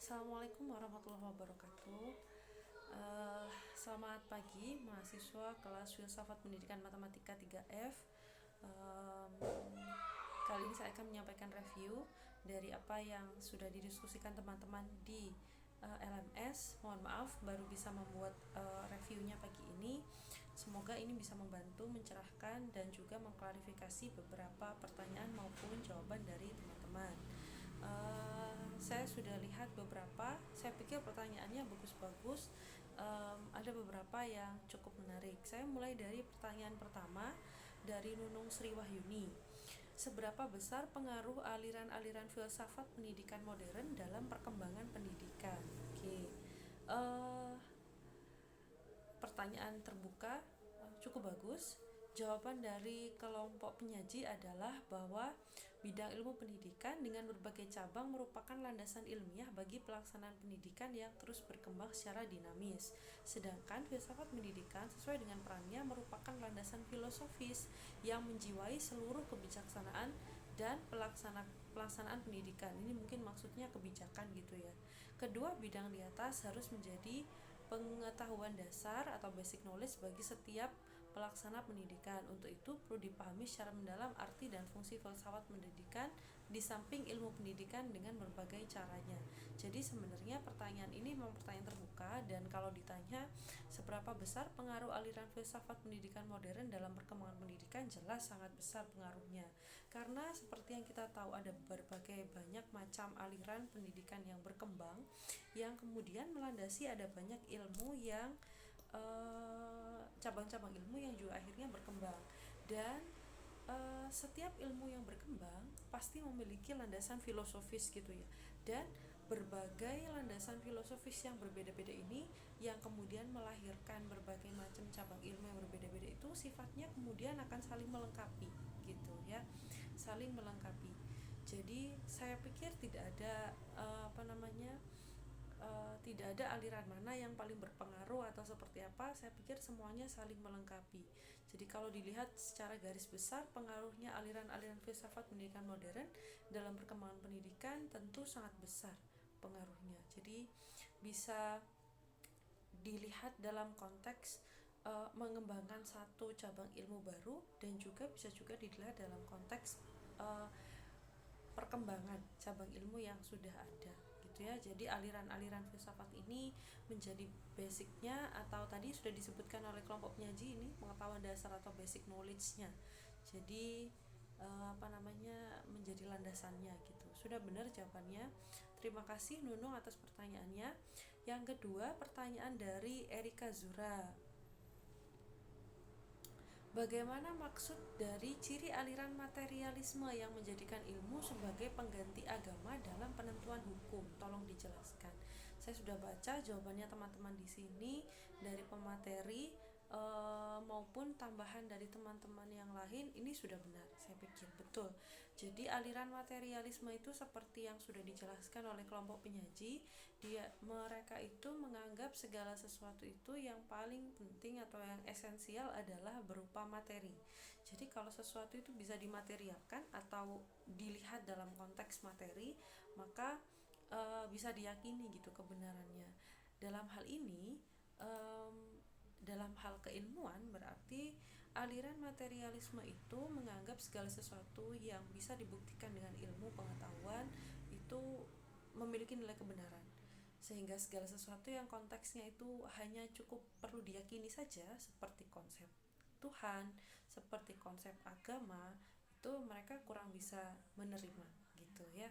Assalamualaikum warahmatullahi wabarakatuh. Selamat pagi mahasiswa kelas Filsafat Pendidikan Matematika 3F. Em, Kali ini saya akan menyampaikan review dari apa yang sudah didiskusikan teman-teman di LMS. Mohon maaf baru bisa membuat reviewnya pagi ini. Semoga ini bisa membantu mencerahkan dan juga mengklarifikasi beberapa pertanyaan maupun jawaban dari teman-teman. Saya sudah lihat beberapa, saya pikir pertanyaannya bagus-bagus. Ada beberapa yang cukup menarik. Saya mulai dari pertanyaan pertama dari Nunung Sri Wahyuni. Seberapa besar pengaruh aliran-aliran filsafat pendidikan modern dalam perkembangan pendidikan? Oke. Pertanyaan terbuka, cukup bagus. Jawaban dari kelompok penyaji adalah bahwa bidang ilmu pendidikan dengan berbagai cabang merupakan landasan ilmiah bagi pelaksanaan pendidikan yang terus berkembang secara dinamis. Sedangkan filsafat pendidikan sesuai dengan perannya merupakan landasan filosofis yang menjiwai seluruh kebijaksanaan dan pelaksanaan pendidikan. Ini mungkin maksudnya kebijakan gitu ya. Kedua bidang di atas harus menjadi pengetahuan dasar atau basic knowledge bagi setiap pelaksana pendidikan. Untuk itu perlu dipahami secara mendalam arti dan fungsi filsafat pendidikan di samping ilmu pendidikan dengan berbagai caranya. Jadi sebenarnya pertanyaan ini memang pertanyaan terbuka, dan kalau ditanya seberapa besar pengaruh aliran filsafat pendidikan modern dalam perkembangan pendidikan, jelas sangat besar pengaruhnya. Karena seperti yang kita tahu ada berbagai banyak macam aliran pendidikan yang berkembang yang kemudian melandasi ada banyak ilmu yang cabang-cabang ilmu yang juga akhirnya berkembang, dan setiap ilmu yang berkembang pasti memiliki landasan filosofis gitu ya, dan berbagai landasan filosofis yang berbeda-beda ini yang kemudian melahirkan berbagai macam cabang ilmu yang berbeda-beda itu sifatnya kemudian akan saling melengkapi gitu ya, saling melengkapi. Jadi saya pikir tidak ada tidak ada aliran mana yang paling berpengaruh atau seperti apa. Saya pikir semuanya saling melengkapi. Jadi kalau dilihat secara garis besar, pengaruhnya aliran-aliran filsafat pendidikan modern dalam perkembangan pendidikan tentu sangat besar pengaruhnya. Jadi bisa dilihat dalam konteks mengembangkan satu cabang ilmu baru, dan juga bisa juga dilihat dalam konteks perkembangan cabang ilmu yang sudah ada gitu ya. Jadi aliran-aliran filsafat ini menjadi basicnya, atau tadi sudah disebutkan oleh kelompok penyaji, ini pengetahuan dasar atau basic knowledge-nya. Jadi menjadi landasannya gitu. Sudah benar jawabannya. Terima kasih Nunung atas pertanyaannya. Yang kedua, pertanyaan dari Erika Zura. Bagaimana maksud dari ciri aliran materialisme yang menjadikan ilmu sebagai pengganti agama dalam penentuan hukum? Tolong dijelaskan. Saya sudah baca jawabannya teman-teman di sini dari pemateri maupun tambahan dari teman-teman yang lain. Ini sudah benar, saya pikir betul. Jadi aliran materialisme itu seperti yang sudah dijelaskan oleh kelompok penyaji, mereka itu menganggap segala sesuatu itu yang paling penting atau yang esensial adalah berupa materi. Jadi kalau sesuatu itu bisa dimaterialkan atau dilihat dalam konteks materi, maka bisa diyakini gitu kebenarannya. Dalam hal ini, dalam hal keilmuan, berarti aliran materialisme itu menganggap segala sesuatu yang bisa dibuktikan dengan ilmu pengetahuan itu memiliki nilai kebenaran, sehingga segala sesuatu yang konteksnya itu hanya cukup perlu diyakini saja, seperti konsep Tuhan, seperti konsep agama, itu mereka kurang bisa menerima gitu ya,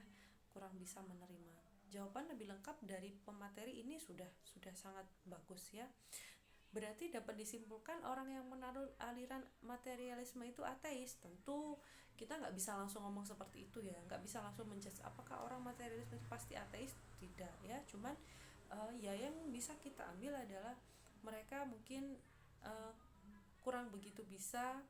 kurang bisa menerima. Jawaban lebih lengkap dari pemateri ini sudah sangat bagus ya. Berarti dapat disimpulkan orang yang menaruh aliran materialisme itu ateis. Tentu kita nggak bisa langsung ngomong seperti itu ya, nggak bisa langsung menjudge apakah orang materialisme itu pasti ateis, tidak ya. Cuman ya yang bisa kita ambil adalah mereka mungkin kurang begitu bisa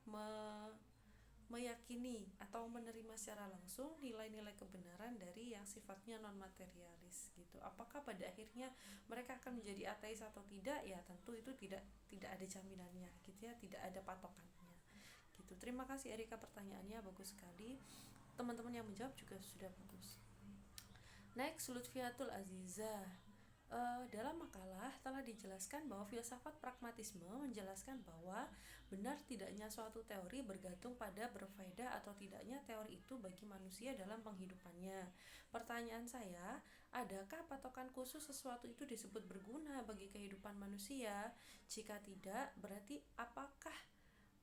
meyakini atau menerima secara langsung nilai-nilai kebenaran dari yang sifatnya non materialis gitu. Apakah pada akhirnya mereka akan menjadi ateis atau tidak, ya tentu itu tidak ada jaminannya gitu ya, tidak ada patokannya gitu. Terima kasih Erika, pertanyaannya bagus sekali. Teman-teman yang menjawab juga sudah bagus. Next, Lutfiatul Azizah. Dalam makalah telah dijelaskan bahwa filsafat pragmatisme menjelaskan bahwa benar tidaknya suatu teori bergantung pada berfaedah atau tidaknya teori itu bagi manusia dalam penghidupannya. Pertanyaan saya, adakah patokan khusus sesuatu itu disebut berguna bagi kehidupan manusia? Jika tidak, berarti apakah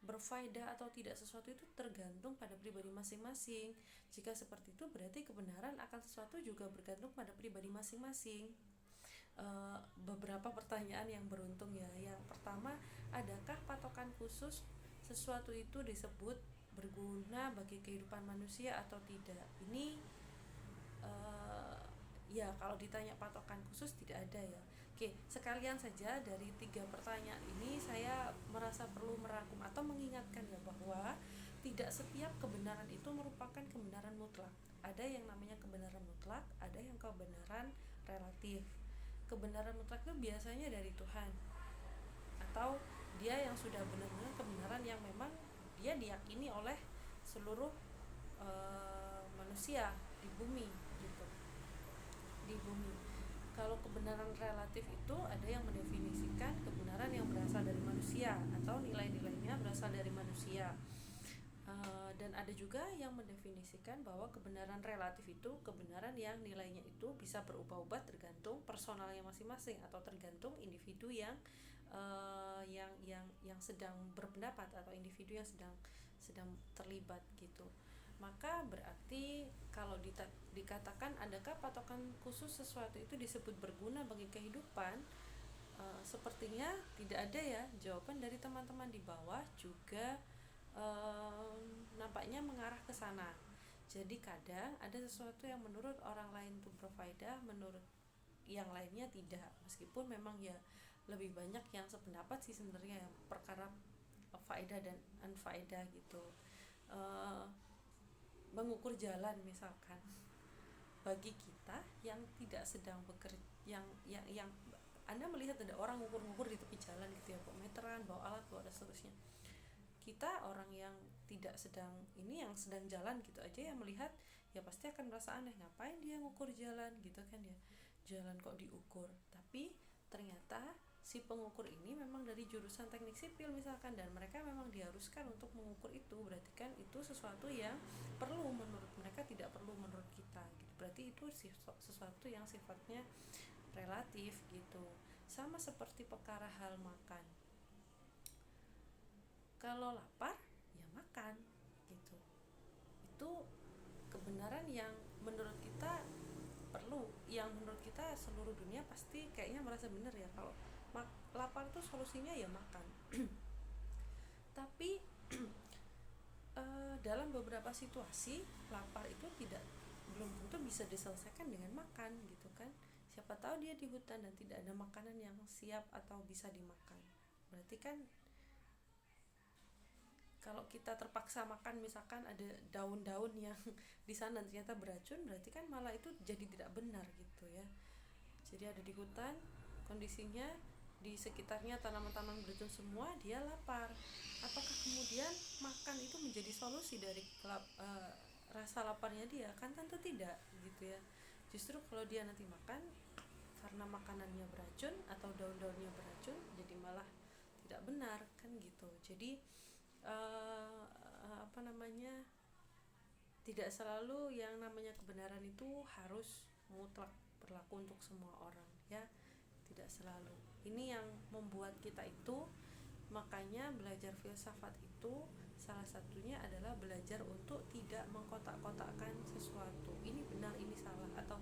berfaedah atau tidak sesuatu itu tergantung pada pribadi masing-masing? Jika seperti itu, berarti kebenaran akan sesuatu juga bergantung pada pribadi masing-masing. Beberapa pertanyaan yang beruntung ya. Yang pertama, adakah patokan khusus sesuatu itu disebut berguna bagi kehidupan manusia atau tidak? Ini ya kalau ditanya patokan khusus tidak ada ya. Oke, sekalian saja dari 3 pertanyaan ini saya merasa perlu merangkum atau mengingatkan ya bahwa tidak setiap kebenaran itu merupakan kebenaran mutlak. Ada yang namanya kebenaran mutlak, ada yang kebenaran relatif. Kebenaran mutlak itu biasanya dari Tuhan, atau dia yang sudah benar-benar kebenaran yang memang dia diyakini oleh seluruh manusia di bumi gitu, di bumi. Kalau kebenaran relatif itu ada yang mendefinisikan kebenaran yang berasal dari manusia atau nilai-nilainya berasal dari manusia. Dan ada juga yang mendefinisikan bahwa kebenaran relatif itu kebenaran yang nilainya itu bisa berubah-ubah tergantung personalnya masing-masing atau tergantung individu yang sedang berpendapat atau individu yang sedang terlibat gitu. Maka berarti kalau dikatakan adakah patokan khusus sesuatu itu disebut berguna bagi kehidupan, sepertinya tidak ada ya. Jawaban dari teman-teman di bawah juga nampaknya mengarah ke sana. Jadi kadang ada sesuatu yang menurut orang lain itu berfaedah, menurut yang lainnya tidak. Meskipun memang ya lebih banyak yang sependapat sih sebenarnya ya, perkara faedah dan unfaedah gitu. Mengukur jalan misalkan, bagi kita yang tidak sedang bekerja, yang Anda melihat ada orang ngukur-ngukur di tepi jalan gitu ya, bawa meteran, bawa alat, bawa dan seterusnya. Kita orang yang tidak sedang ini, yang sedang jalan gitu aja yang melihat ya pasti akan merasa aneh, ngapain dia ngukur jalan gitu kan ya, jalan kok diukur. Tapi ternyata si pengukur ini memang dari jurusan teknik sipil misalkan, dan mereka memang diharuskan untuk mengukur itu. Berarti kan itu sesuatu yang perlu menurut mereka, tidak perlu menurut kita gitu. Berarti itu sesuatu yang sifatnya relatif gitu. Sama seperti perkara hal makan, kalau lapar ya makan gitu. Itu kebenaran yang menurut kita perlu, yang menurut kita seluruh dunia pasti kayaknya merasa benar ya, kalau lapar tuh solusinya ya makan. Tapi dalam beberapa situasi lapar itu belum tentu bisa diselesaikan dengan makan gitu kan. Siapa tahu dia di hutan dan tidak ada makanan yang siap atau bisa dimakan. Berarti kan kalau kita terpaksa makan, misalkan ada daun-daun yang di sana ternyata beracun, berarti kan malah itu jadi tidak benar gitu ya. Jadi ada di hutan, kondisinya di sekitarnya tanaman-tanaman beracun semua, dia lapar. Apakah kemudian makan itu menjadi solusi dari rasa laparnya dia? Kan tentu tidak gitu ya. Justru kalau dia nanti makan karena makanannya beracun atau daun-daunnya beracun, jadi malah tidak benar kan gitu. Jadi tidak selalu yang namanya kebenaran itu harus mutlak berlaku untuk semua orang ya, tidak selalu. Ini yang membuat kita itu, makanya belajar filsafat itu salah satunya adalah belajar untuk tidak mengkotak-kotakkan sesuatu, ini benar, ini salah, atau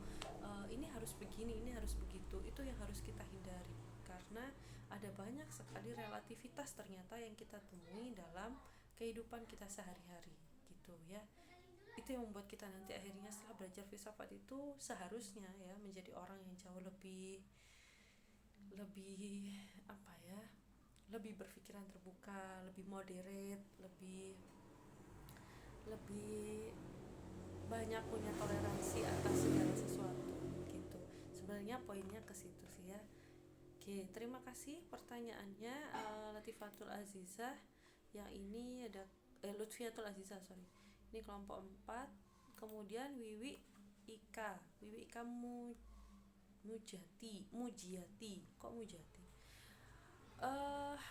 ini harus begini, ini harus begitu. Itu yang harus kita hindari, karena ada banyak sekali relativitas ternyata yang kita temui dalam kehidupan kita sehari-hari gitu ya. Itu yang membuat kita nanti akhirnya setelah belajar filsafat itu seharusnya ya menjadi orang yang jauh lebih lebih berpikiran terbuka, lebih moderate, lebih banyak punya toleransi atas segala sesuatu gitu. Sebenarnya poinnya ke situ sih ya. Oke, terima kasih pertanyaannya, Latifatul Azizah. Yang ini ada Lutfiatul Azizah, sorry. Ini kelompok 4. Kemudian Wiwi Ika Mujiati, kok Mujiati.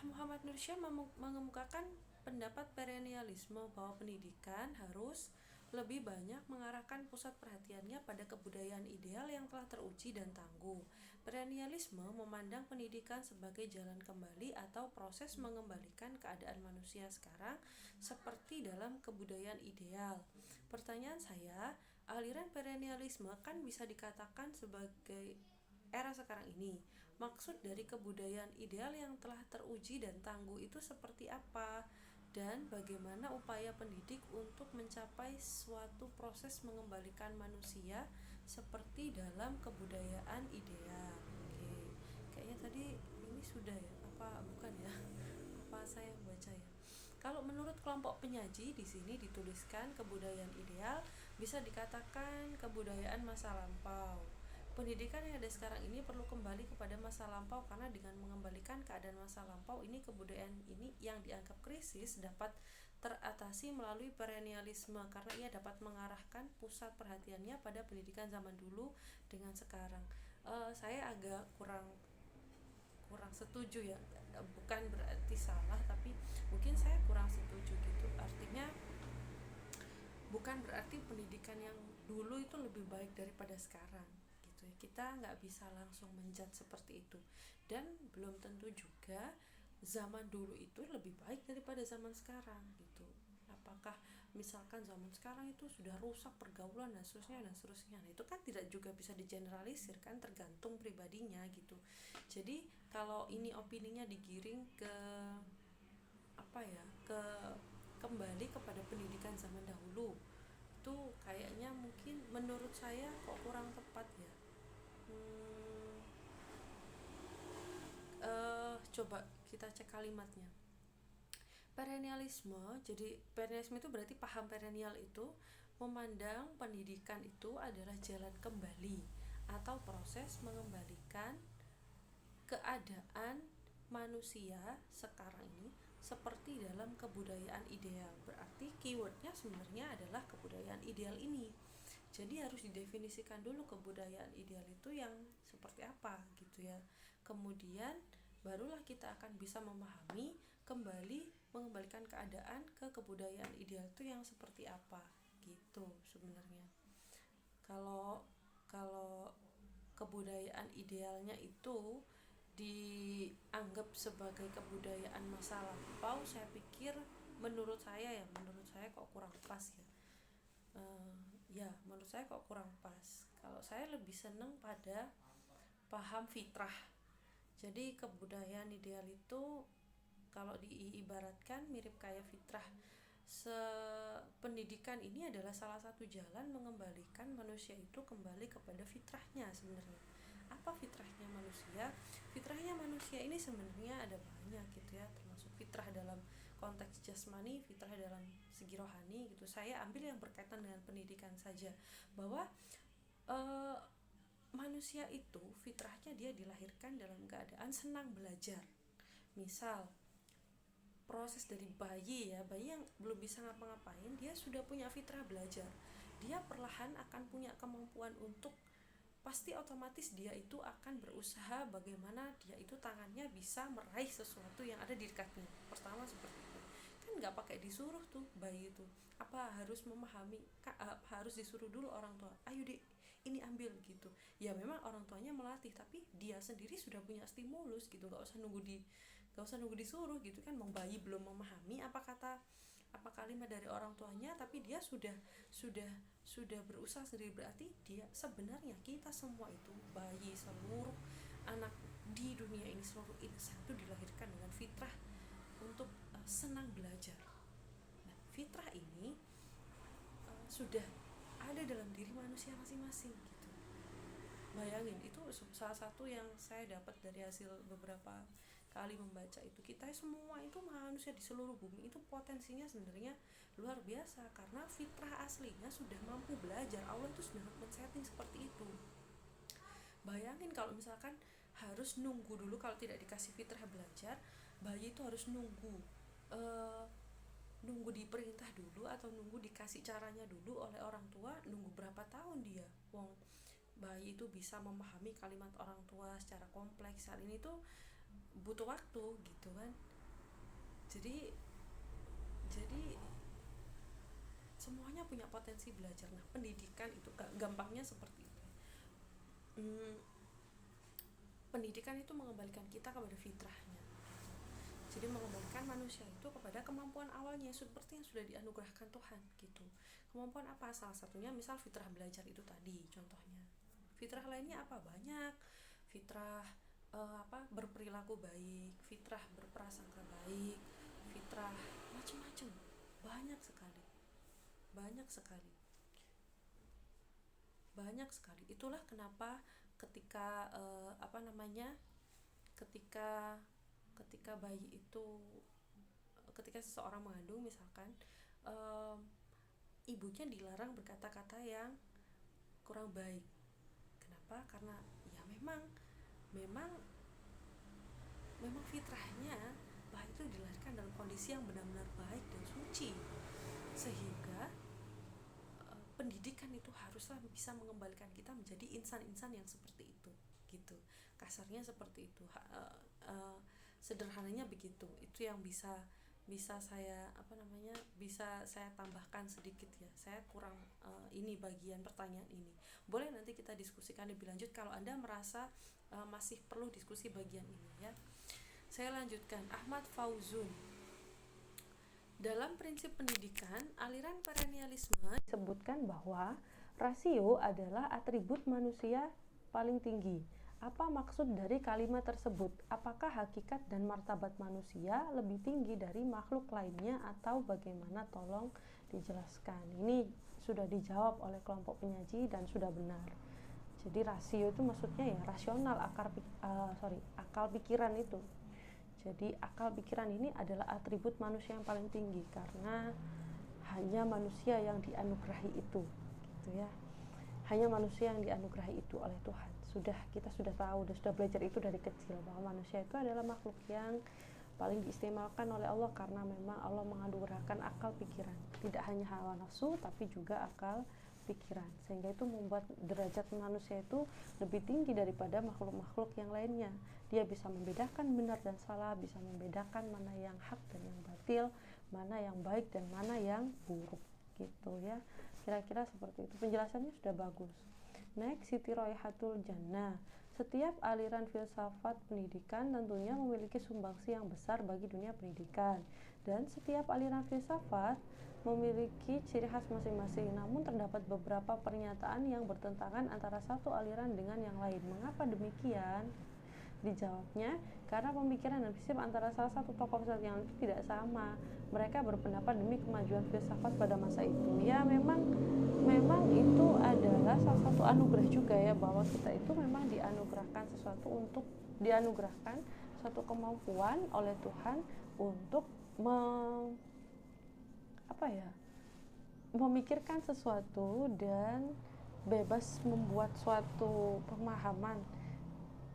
Muhammad Nursyah mengemukakan pendapat perennialisme bahwa pendidikan harus lebih banyak mengarahkan pusat perhatiannya pada kebudayaan ideal yang telah teruji dan tangguh. Perennialisme memandang pendidikan sebagai jalan kembali atau proses mengembalikan keadaan manusia sekarang seperti dalam kebudayaan ideal. Pertanyaan saya, aliran perennialisme kan bisa dikatakan sebagai era sekarang ini. Maksud dari kebudayaan ideal yang telah teruji dan tangguh itu seperti apa? Dan bagaimana upaya pendidik untuk mencapai suatu proses mengembalikan manusia seperti dalam kebudayaan ideal. Oke, kayaknya tadi ini sudah ya? Apa bukan ya? Apa saya baca ya? Kalau menurut kelompok penyaji di sini dituliskan kebudayaan ideal bisa dikatakan kebudayaan masa lampau. Pendidikan yang ada sekarang ini perlu kembali kepada masa lampau karena dengan mengembalikan keadaan masa lampau ini, kebudayaan ini yang dianggap krisis dapat teratasi melalui perennialisme karena ia dapat mengarahkan pusat perhatiannya pada pendidikan zaman dulu dengan sekarang. Saya agak kurang setuju ya, bukan berarti salah tapi mungkin saya kurang setuju gitu. Artinya bukan berarti pendidikan yang dulu itu lebih baik daripada sekarang gitu ya. Kita nggak bisa langsung menjudge seperti itu, dan belum tentu juga zaman dulu itu lebih baik daripada zaman sekarang gitu. Apakah misalkan zaman sekarang itu sudah rusak pergaulan dan seterusnya, nah itu kan tidak juga bisa digeneralisir kan, tergantung pribadinya gitu. Jadi kalau ini opininya digiring ke apa ya, ke kembali kepada pendidikan zaman dahulu, itu kayaknya mungkin menurut saya kok kurang tepat ya. Coba kita cek kalimatnya. Perennialisme, jadi perennialisme itu berarti paham perennial itu memandang pendidikan itu adalah jalan kembali atau proses mengembalikan keadaan manusia sekarang ini seperti dalam kebudayaan ideal. Berarti keywordnya sebenarnya adalah kebudayaan ideal ini. Jadi harus didefinisikan dulu kebudayaan ideal itu yang seperti apa gitu ya. Kemudian barulah kita akan bisa memahami kembali mengembalikan keadaan ke kebudayaan ideal itu yang seperti apa gitu sebenarnya. Kalau kalau kebudayaan idealnya itu dianggap sebagai kebudayaan masa lampau, saya pikir menurut saya kok kurang pas ya. Menurut saya kok kurang pas. Kalau saya lebih seneng pada paham fitrah. Jadi kebudayaan ideal itu kalau diibaratkan mirip kayak fitrah. Pendidikan ini adalah salah satu jalan mengembalikan manusia itu kembali kepada fitrahnya sebenarnya. Apa fitrahnya manusia? Fitrahnya manusia ini sebenarnya ada banyak gitu ya, termasuk fitrah dalam konteks jasmani, fitrah dalam segi rohani gitu. Saya ambil yang berkaitan dengan pendidikan saja, bahwa manusia itu fitrahnya dia dilahirkan dalam keadaan senang belajar. Misal proses dari bayi yang belum bisa ngapa-ngapain, dia sudah punya fitrah belajar. Dia perlahan akan punya kemampuan untuk, pasti otomatis dia itu akan berusaha bagaimana dia itu tangannya bisa meraih sesuatu yang ada di dekatnya. Pertama seperti itu. Kan nggak pakai disuruh tuh bayi itu. Apa harus memahami? Harus disuruh dulu orang tua. Ayo dek, ini ambil gitu. Ya memang orang tuanya melatih, tapi dia sendiri sudah punya stimulus gitu. Nggak usah nunggu disuruh gitu kan. Bayi belum memahami apa kalimat dari orang tuanya, tapi dia sudah berusaha sendiri. Berarti dia sebenarnya, kita semua itu, bayi, seluruh anak di dunia ini, seluruh insan itu dilahirkan dengan fitrah untuk senang belajar. Nah, fitrah ini sudah ada dalam diri manusia masing-masing gitu. Bayangin, itu salah satu yang saya dapat dari hasil beberapa kali membaca itu. Kita semua itu manusia di seluruh bumi itu potensinya sebenarnya luar biasa, karena fitrah aslinya sudah mampu belajar. Allah itu sudah men-setting seperti itu. Bayangin kalau misalkan harus nunggu dulu, kalau tidak dikasih fitrah belajar, bayi itu harus nunggu diperintah dulu atau nunggu dikasih caranya dulu oleh orang tua. Nunggu berapa tahun dia wong bayi itu bisa memahami kalimat orang tua secara kompleks. Hal ini tuh butuh waktu gitu kan. Jadi jadi semuanya punya potensi belajar. Nah, pendidikan itu gampangnya seperti itu. hmm, Pendidikan itu mengembalikan kita kepada fitrahnya. Jadi mengembalikan manusia itu kepada kemampuan awalnya seperti yang sudah dianugerahkan Tuhan gitu. Kemampuan apa? Salah satunya misal fitrah belajar itu tadi contohnya. Fitrah lainnya apa? Banyak. Fitrah berperilaku baik, fitrah berprasangka baik, fitrah macam-macam. Banyak sekali. Banyak sekali. Banyak sekali. Itulah kenapa ketika ketika ketika bayi itu ketika seseorang mengandung misalkan, um, ibunya dilarang berkata-kata yang kurang baik. Kenapa? Karena ya memang memang fitrahnya bayi itu dilahirkan dalam kondisi yang benar-benar baik dan suci, sehingga pendidikan itu haruslah bisa mengembalikan kita menjadi insan-insan yang seperti itu gitu. Kasarnya seperti itu. Sederhananya begitu. Itu yang bisa saya bisa saya tambahkan sedikit ya. Saya kurang ini bagian pertanyaan ini. Boleh nanti kita diskusikan lebih lanjut kalau Anda merasa masih perlu diskusi bagian ini ya. Saya lanjutkan. Ahmad Fauzun, dalam prinsip pendidikan, aliran perennialisme disebutkan bahwa rasio adalah atribut manusia paling tinggi. Apa maksud dari kalimat tersebut? Apakah hakikat dan martabat manusia lebih tinggi dari makhluk lainnya atau bagaimana? Tolong dijelaskan. Ini sudah dijawab oleh kelompok penyaji dan sudah benar. Jadi rasio itu maksudnya ya rasional, akal pikiran itu. Jadi akal pikiran ini adalah atribut manusia yang paling tinggi karena hanya manusia yang dianugerahi itu, gitu ya. Hanya manusia yang dianugerahi itu oleh Tuhan. Kita sudah tahu, sudah belajar itu dari kecil bahwa manusia itu adalah makhluk yang paling diistimewakan oleh Allah karena memang Allah menganugerahkan akal pikiran. Tidak hanya hawa nafsu tapi juga akal pikiran, sehingga itu membuat derajat manusia itu lebih tinggi daripada makhluk-makhluk yang lainnya. Dia bisa membedakan benar dan salah, bisa membedakan mana yang hak dan yang batil, mana yang baik dan mana yang buruk gitu ya. Kira-kira seperti itu. Penjelasannya sudah bagus. Next, Siti Raihatul Jannah. Setiap aliran filsafat pendidikan tentunya memiliki sumbangsi yang besar bagi dunia pendidikan, dan setiap aliran filsafat memiliki ciri khas masing-masing. Namun terdapat beberapa pernyataan yang bertentangan antara satu aliran dengan yang lain. Mengapa demikian? Dijawabnya, karena pemikiran dan prinsip antara salah satu tokoh filsafat yang tidak sama. Mereka berpendapat demi kemajuan filsafat pada masa itu. Ya, memang itu adalah salah satu anugerah juga ya, bahwa kita itu memang dianugerahkan suatu kemampuan oleh Tuhan untuk memikirkan sesuatu dan bebas membuat suatu pemahaman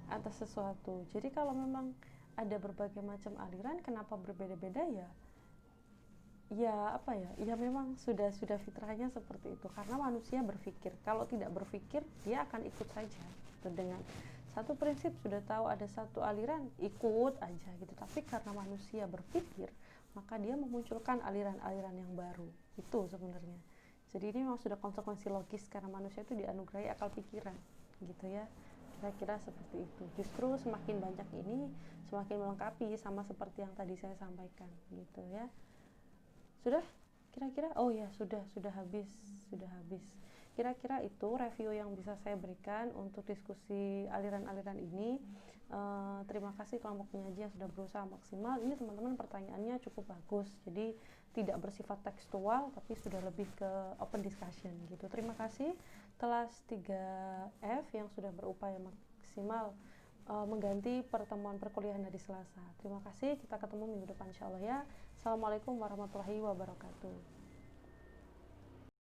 atas sesuatu. Jadi kalau memang ada berbagai macam aliran, kenapa berbeda-beda ya? Ya memang sudah fitrahnya seperti itu, karena manusia berpikir. Kalau tidak berpikir, dia akan ikut saja. Dengan satu prinsip sudah tahu ada satu aliran, ikut aja gitu. Tapi karena manusia berpikir, maka dia memunculkan aliran-aliran yang baru. Itu sebenarnya. Jadi ini memang sudah konsekuensi logis karena manusia itu dianugerahi akal pikiran, gitu ya. Kira-kira seperti itu. Justru semakin banyak ini semakin melengkapi, sama seperti yang tadi saya sampaikan, gitu ya. Sudah? Kira-kira? Oh ya, sudah habis. Kira-kira itu review yang bisa saya berikan untuk diskusi aliran-aliran ini. Terima kasih kelompok penyaji yang sudah berusaha maksimal. Ini teman-teman pertanyaannya cukup bagus. Jadi tidak bersifat tekstual tapi sudah lebih ke open discussion gitu. Terima kasih kelas 3F yang sudah berupaya maksimal mengganti pertemuan perkuliahan dari Selasa. Terima kasih, kita ketemu minggu depan insyaallah ya. Assalamualaikum warahmatullahi wabarakatuh.